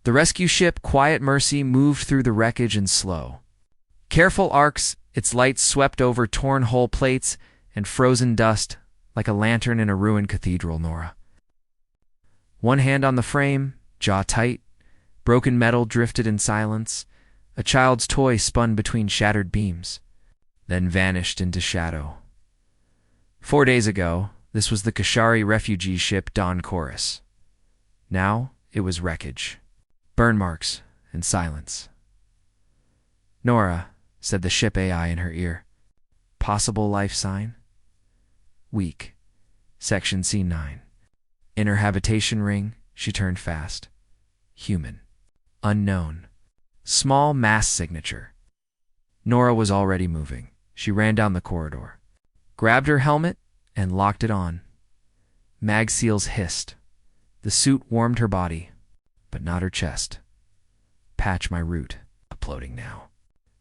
The rescue ship, Quiet Mercy, moved through the wreckage in slow, careful arcs. Its lights swept over torn hull plates and frozen dust like a lantern in a ruined cathedral. Nora, one hand on the frame, jaw tight, broken metal drifted in silence. A child's toy spun between shattered beams, then vanished into shadow. 4 days ago, this was the Kashari refugee ship Dawn Chorus. Now it was wreckage, burn marks, and silence. Nora, said the ship AI in her ear. Possible life sign? Weak. Section C9. In her habitation ring, she turned fast. Human. Unknown. Small mass signature. Nora was already moving. She ran down the corridor, grabbed her helmet, and locked it on. Mag seals hissed. The suit warmed her body, but not her chest. Patch my route. Uploading now.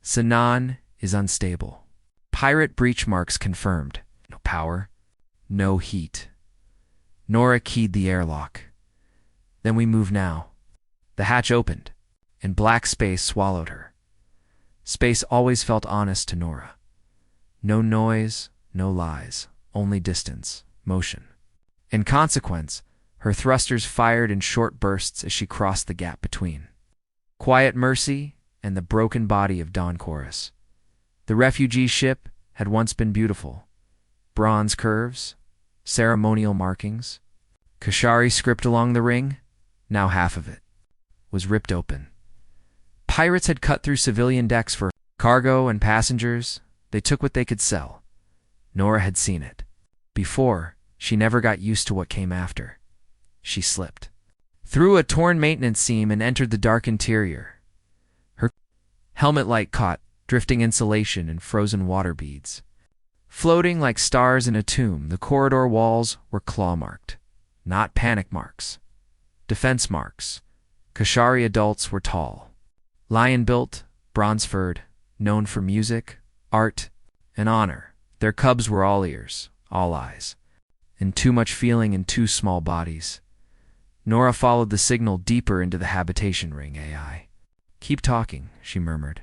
Sanan is unstable. Pirate breach marks confirmed. No power. No heat. Nora keyed the airlock. Then we move now. The hatch opened, and black space swallowed her. Space always felt honest to Nora. No noise, no lies, only distance, motion. In consequence, her thrusters fired in short bursts as she crossed the gap between Quiet Mercy and the broken body of Dawn Chorus. The refugee ship had once been beautiful. Bronze curves, ceremonial markings. Kashari script along the ring, now half of it, was ripped open. Pirates had cut through civilian decks for cargo and passengers. They took what they could sell. Nora had seen it. Before, she never got used to what came after. She slipped through a torn maintenance seam and entered the dark interior. Her helmet light caught drifting insulation and frozen water beads. Floating like stars in a tomb, the corridor walls were claw-marked. Not panic marks. Defense marks. Kashari adults were tall. Lion-built, bronze-furred, known for music, art, and honor. Their cubs were all ears, all eyes, and too much feeling in too small bodies. Nora followed the signal deeper into the habitation ring. AI. Keep talking, she murmured.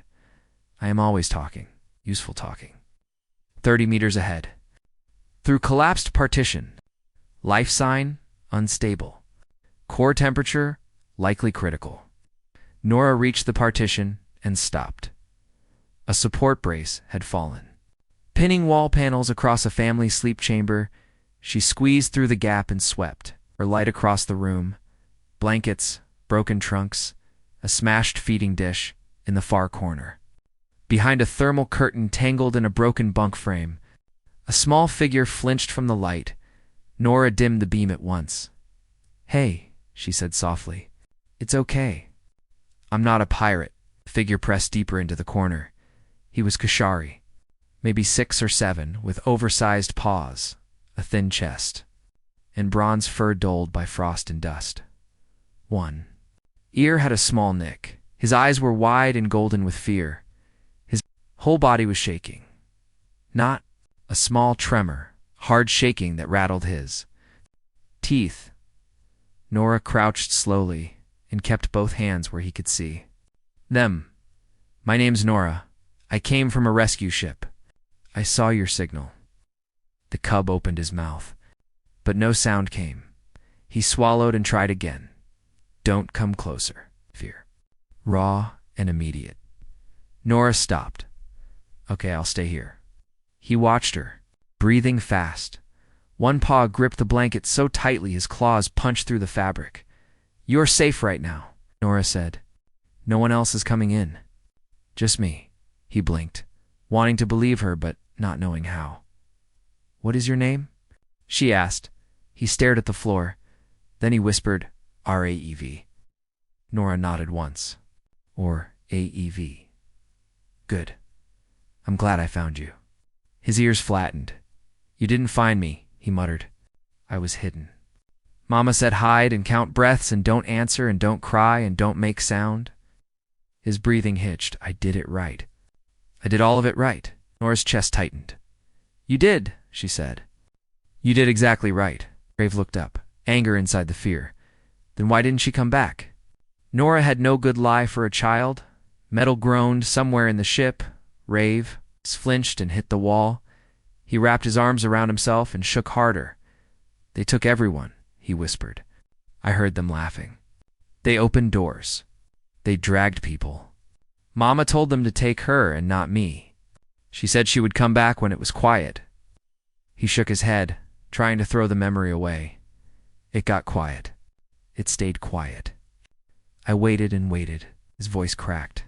I am always talking, useful talking. 30 meters ahead. Through collapsed partition. Life sign, unstable. Core temperature, likely critical. Nora reached the partition and stopped. A support brace had fallen. Pinning wall panels across a family sleep chamber, she squeezed through the gap and swept, her light across the room. Blankets, broken trunks, a smashed feeding dish in the far corner. Behind a thermal curtain tangled in a broken bunk frame, a small figure flinched from the light. Nora dimmed the beam at once. Hey, she said softly. It's okay. I'm not a pirate. The figure pressed deeper into the corner. He was Kashari, maybe 6 or 7, with oversized paws, a thin chest, and bronze fur dulled by frost and dust. One ear had a small nick. His eyes were wide and golden with fear. His whole body was shaking. Not a small tremor, hard shaking that rattled his teeth. Nora crouched slowly and kept both hands where he could see them. My name's Nora. I came from a rescue ship. I saw your signal. The cub opened his mouth, but no sound came. He swallowed and tried again. Don't come closer. Fear. Raw and immediate. Nora stopped. Okay, I'll stay here. He watched her, breathing fast. One paw gripped the blanket so tightly his claws punched through the fabric. You're safe right now, Nora said. No one else is coming in. Just me. He blinked, wanting to believe her but not knowing how. What is your name? She asked. He stared at the floor. Then he whispered, RAEV. Nora nodded once. Or AEV. Good. I'm glad I found you. His ears flattened. You didn't find me, he muttered. I was hidden. Mama said hide and count breaths and don't answer and don't cry and don't make sound. His breathing hitched. I did it right. I did all of it right. Nora's chest tightened. You did, she said. You did exactly right. Grave looked up, anger inside the fear. Then why didn't she come back? Nora had no good lie for a child. Metal groaned somewhere in the ship. Rave flinched and hit the wall. He wrapped his arms around himself and shook harder. They took everyone, he whispered. I heard them laughing. They opened doors. They dragged people. Mama told them to take her and not me. She said she would come back when it was quiet. He shook his head, trying to throw the memory away. It got quiet. It stayed quiet. I waited and waited. His voice cracked.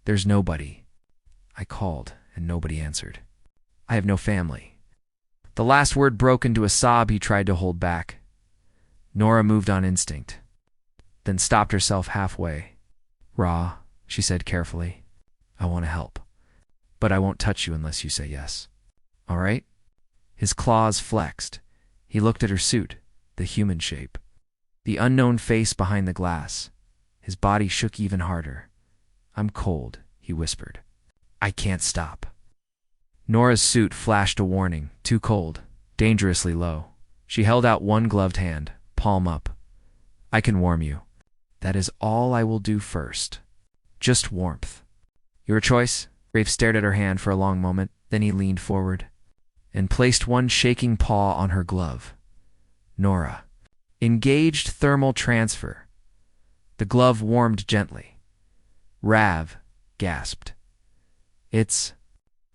There's nobody. I called, and nobody answered. I have no family. The last word broke into a sob he tried to hold back. Nora moved on instinct, then stopped herself halfway. Ra, she said carefully, I want to help, but I won't touch you unless you say yes. All right? His claws flexed. He looked at her suit, the human shape. The unknown face behind the glass. His body shook even harder. I'm cold, he whispered. I can't stop. Nora's suit flashed a warning. Too cold. Dangerously low. She held out one gloved hand, palm up. I can warm you. That is all I will do first. Just warmth. Your choice? Rafe stared at her hand for a long moment. Then he leaned forward and placed one shaking paw on her glove. Nora. Engaged thermal transfer. The glove warmed gently. Rav gasped. It's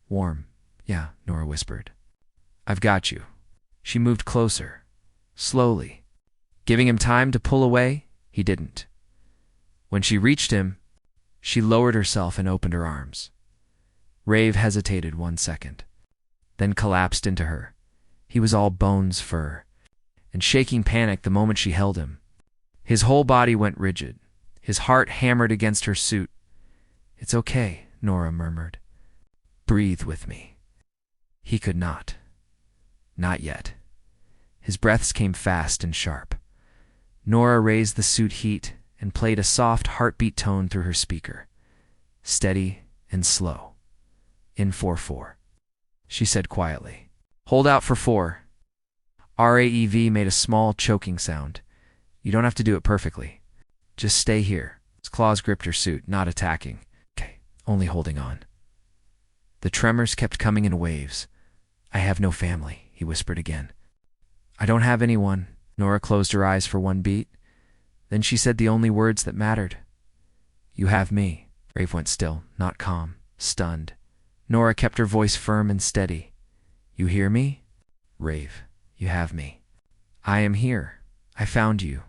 warm. Yeah, Nora whispered. I've got you. She moved closer, slowly. Giving him time to pull away, he didn't. When she reached him, she lowered herself and opened her arms. Rave hesitated 1 second, then collapsed into her. He was all bones, fur, and shaking panic the moment she held him. His whole body went rigid. His heart hammered against her suit. It's okay, Nora murmured. Breathe with me. He could not. Not yet. His breaths came fast and sharp. Nora raised the suit heat and played a soft heartbeat tone through her speaker. Steady and slow. In 4-4. She said quietly. Hold out for 4. RAEV made a small choking sound. You don't have to do it perfectly. Just stay here. His claws gripped her suit, not attacking. Okay, only holding on. The tremors kept coming in waves. I have no family, he whispered again. I don't have anyone. Nora closed her eyes for one beat. Then she said the only words that mattered. You have me. Rafe went still, not calm, stunned. Nora kept her voice firm and steady. You hear me? Rave, you have me. I am here. I found you.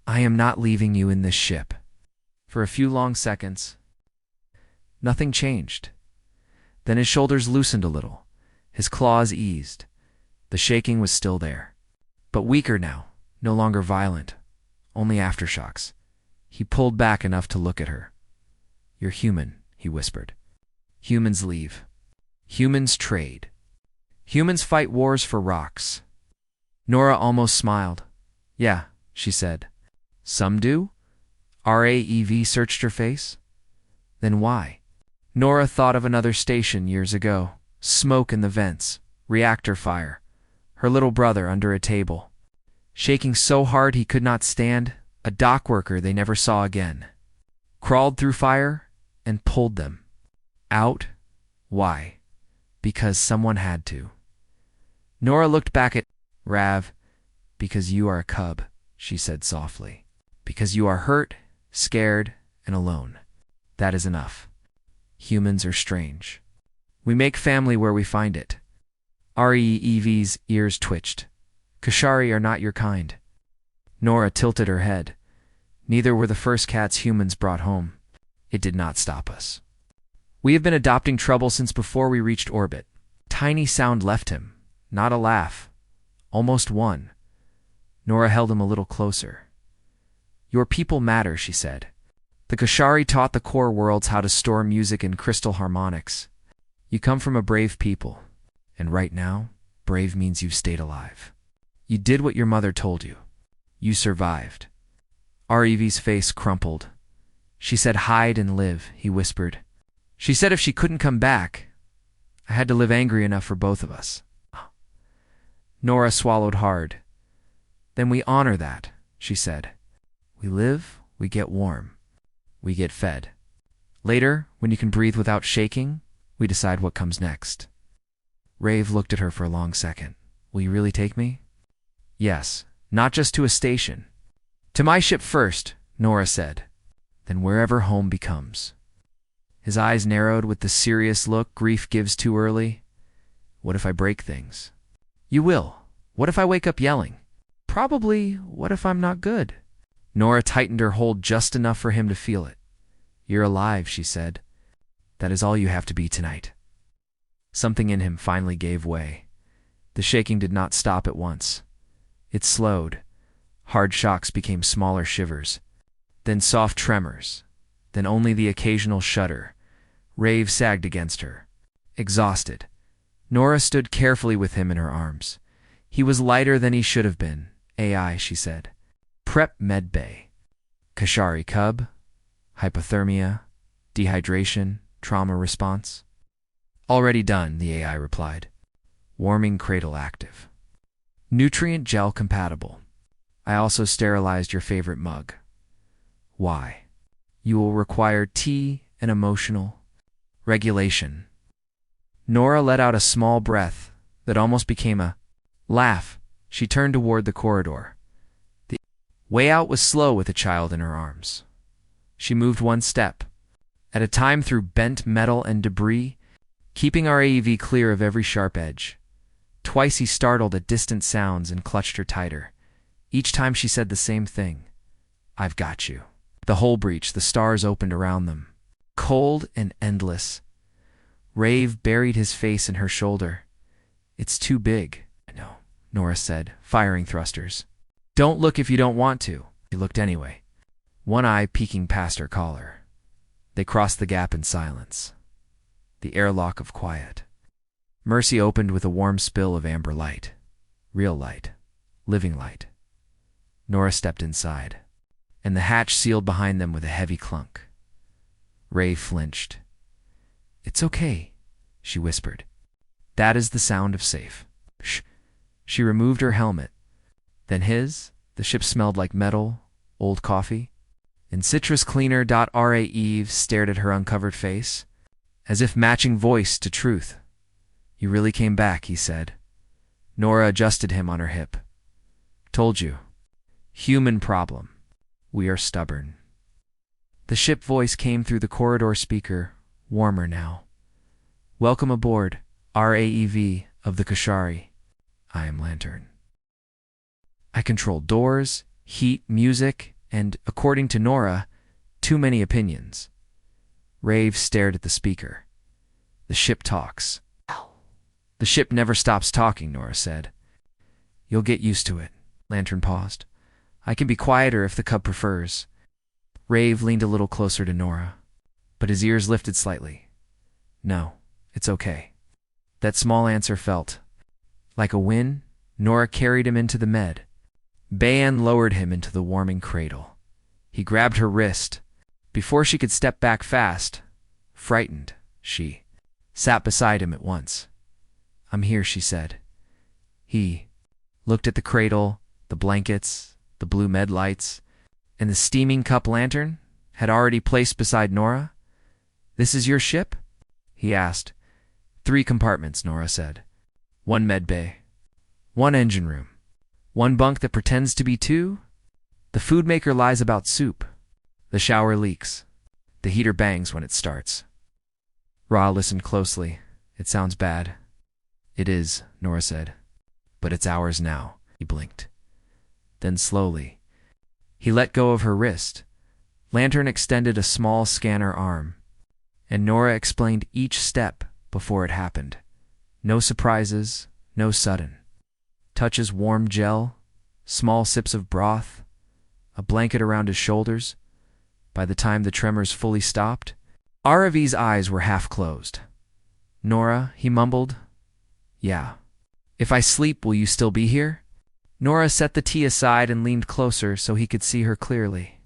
I am not leaving you in this ship. For a few long seconds, nothing changed. Then his shoulders loosened a little. His claws eased. The shaking was still there, but weaker now, no longer violent, only aftershocks. He pulled back enough to look at her. You're human, he whispered. Humans leave. Humans trade. Humans fight wars for rocks. Nora almost smiled. Yeah, she said. Some do? RAEV searched her face. Then why? Nora thought of another station years ago. Smoke in the vents. Reactor fire. Her little brother under a table. Shaking so hard he could not stand, a dock worker they never saw again. Crawled through fire and pulled them. Out. Why? Because someone had to. Nora looked back at Rav. Because you are a cub, she said softly. Because you are hurt, scared, and alone. That is enough. Humans are strange. We make family where we find it. REEV's ears twitched. Kashari are not your kind. Nora tilted her head. Neither were the first cats humans brought home. It did not stop us. We have been adopting trouble since before we reached orbit. Tiny sound left him. Not a laugh. Almost one. Nora held him a little closer. Your people matter, she said. The Kashari taught the core worlds how to store music in crystal harmonics. You come from a brave people, and right now, brave means you've stayed alive. You did what your mother told you. You survived. REV's face crumpled. She said hide and live, he whispered. She said if she couldn't come back, I had to live angry enough for both of us. Nora swallowed hard. Then we honor that, she said. We live, we get warm. we get fed. Later, when you can breathe without shaking, we decide what comes next. Rave looked at her for a long second. Will you really take me? Yes, not just to a station. To my ship first, Nora said. Then wherever home becomes. His eyes narrowed with the serious look grief gives too early. What if I break things? You will. What if I wake up yelling? Probably, what if I'm not good? Nora tightened her hold just enough for him to feel it. You're alive, she said. That is all you have to be tonight. Something in him finally gave way. The shaking did not stop at once. It slowed. Hard shocks became smaller shivers. Then soft tremors. Then only the occasional shudder. Rave sagged against her. Exhausted. Nora stood carefully with him in her arms. He was lighter than he should have been. AI, she said. Prep med bay. Kashari cub. Hypothermia. Dehydration. Trauma response. Already done, the AI replied. Warming cradle active. Nutrient gel compatible. I also sterilized your favorite mug. Why? You will require tea and emotional regulation. Nora let out a small breath that almost became a laugh. She turned toward the corridor. The way out was slow with a child in her arms. She moved one step at a time through bent metal and debris, keeping our AEV clear of every sharp edge. Twice he startled at distant sounds and clutched her tighter. Each time she said the same thing. I've got you. The hull breach, the stars opened around them. Cold and endless. Rave buried his face in her shoulder. It's too big. I know, Nora said, firing thrusters. Don't look if you don't want to. He looked anyway, one eye peeking past her collar. They crossed the gap in silence. The airlock of quiet. Mercy opened with a warm spill of amber light. Real light. Living light. Nora stepped inside, and the hatch sealed behind them with a heavy clunk. Ray flinched. It's okay, she whispered. That is the sound of safe. Shh. She removed her helmet. Then his. The ship smelled like metal, old coffee. And citrus cleaner. R.A. Eve stared at her uncovered face, as if matching voice to truth. You really came back, he said. Nora adjusted him on her hip. Told you. Human problem. We are stubborn. The ship voice came through the corridor speaker, warmer now. Welcome aboard, RAEV of the Kashari. I am Lantern. I control doors, heat, music, and, according to Nora, too many opinions. Rave stared at the speaker. The ship talks. The ship never stops talking, Nora said. You'll get used to it. Lantern paused. I can be quieter if the cub prefers. Rave leaned a little closer to Nora, but his ears lifted slightly. No, it's okay. That small answer felt like a win. Nora carried him into the med. Bayan lowered him into the warming cradle. He grabbed her wrist. Before she could step back fast, frightened, she sat beside him at once. I'm here, she said. He looked at the cradle, the blankets, the blue med lights, and the steaming cup lantern had already placed beside Nora. This is your ship? He asked. 3 compartments, Nora said. 1 med bay. 1 engine room. 1 bunk that pretends to be 2. The food maker lies about soup. The shower leaks. The heater bangs when it starts. Ra listened closely. It sounds bad. It is, Nora said. But it's ours now. He blinked. Then slowly, he let go of her wrist. Lantern extended a small scanner arm, and Nora explained each step before it happened. No surprises, no sudden. Touches warm gel, small sips of broth, a blanket around his shoulders. By the time the tremors fully stopped, Aravi's eyes were half closed. Nora, he mumbled. Yeah. If I sleep, will you still be here? Nora set the tea aside and leaned closer so he could see her clearly.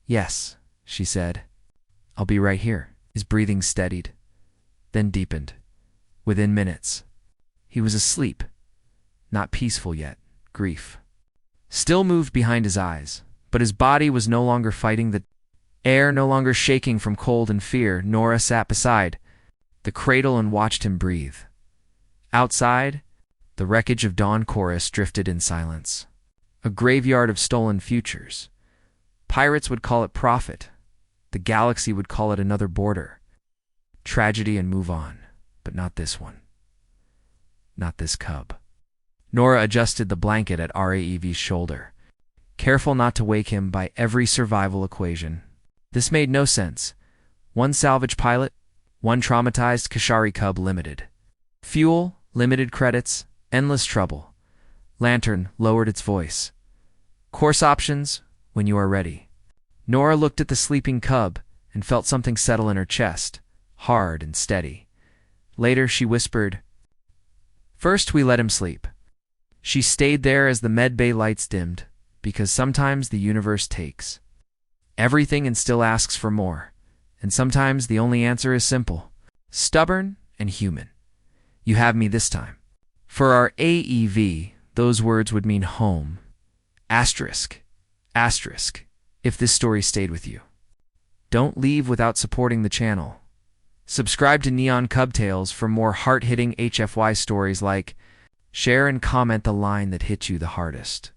Yes, she said. I'll be right here. His breathing steadied, then deepened. Within minutes, he was asleep. Not peaceful yet. Grief still moved behind his eyes, but his body was no longer fighting the Air no longer shaking from cold and fear, Nora sat beside the cradle and watched him breathe. Outside, the wreckage of Dawn Chorus drifted in silence. A graveyard of stolen futures. Pirates would call it profit. The galaxy would call it another border. Tragedy and move on. But not this one. Not this cub. Nora adjusted the blanket at Raev's shoulder, careful not to wake him by every survival equation. This made no sense. One salvage pilot, one traumatized Kashari cub limited. Fuel, limited credits, endless trouble. Lantern lowered its voice. Course options, when you are ready. Nora looked at the sleeping cub and felt something settle in her chest, hard and steady. Later she whispered, "First we let him sleep." She stayed there as the medbay lights dimmed, because sometimes the universe takes everything and still asks for more. And sometimes the only answer is simple, stubborn and human. You have me this time. For our AEV, those words would mean home. Asterisk. Asterisk. If this story stayed with you. Don't leave without supporting the channel. Subscribe to Neon Cub Tales for more heart-hitting HFY stories like share and comment the line that hit you the hardest.